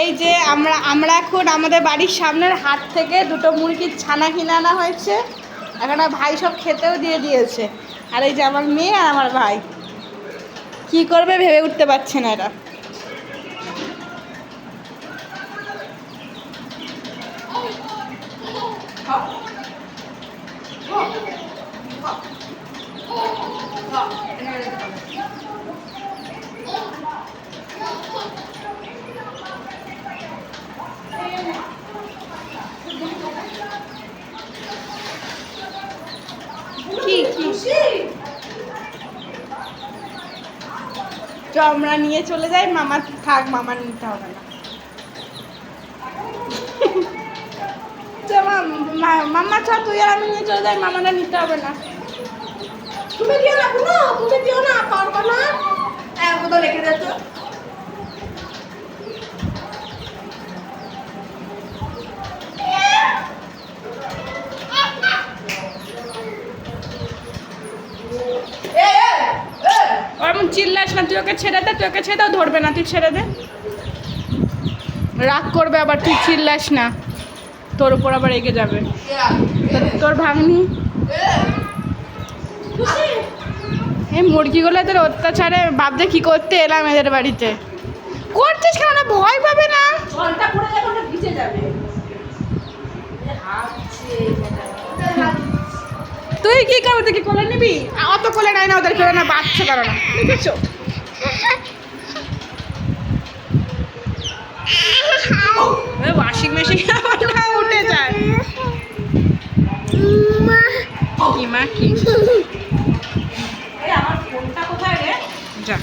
এই যে আমরা এখন আমাদের বাড়ির সামনের হাট থেকে দুটো মুরগির ছানা কিনে আনা হয়েছে। এখন ভাই সব খেতেও দিয়ে দিয়েছে। আর এই যে আমার মেয়ে আর আমার ভাই কি করবে ভেবে উঠতে পারছে না এরা। তো আমরা নিয়ে চলে যাই, মামা থাক, মামা নিতে হবে না। মামা ছ তুই আর আমি নিয়ে চলে যাই, মামাটা নিতে হবে না। তুমি দিও না, তুমি দিও না, পারবা না, কোথাও রেখে যাচ্ছ। এমন চিল্লাস না, তুই ওকে ছেড়ে দে, তুই ওকে ছেড়ে দাও, ধরবে না, তুই ছেড়ে দে, রাগ করবে আবার, তুই চিল্লাস না, তোর উপর আবার রেগে যাবে তোর ভাগ্নি। এই মুরগিগুলো এদের অত্যাচারে ভাবতে কি করতে এলাম এদের বাড়িতে। করছিস কেন, না ভয় পাবে না? ভিজে যাবে। তুই কি করবি, তুই কি কোলে নিবি? অত কোলে নাই না, ওদের কোলে না, বাচ্চা কারো না, দেখেছো? ওয়াশিং মেশিন উঠে যায়। কি মা কি আমার ফোনটা কোথায় রে? যা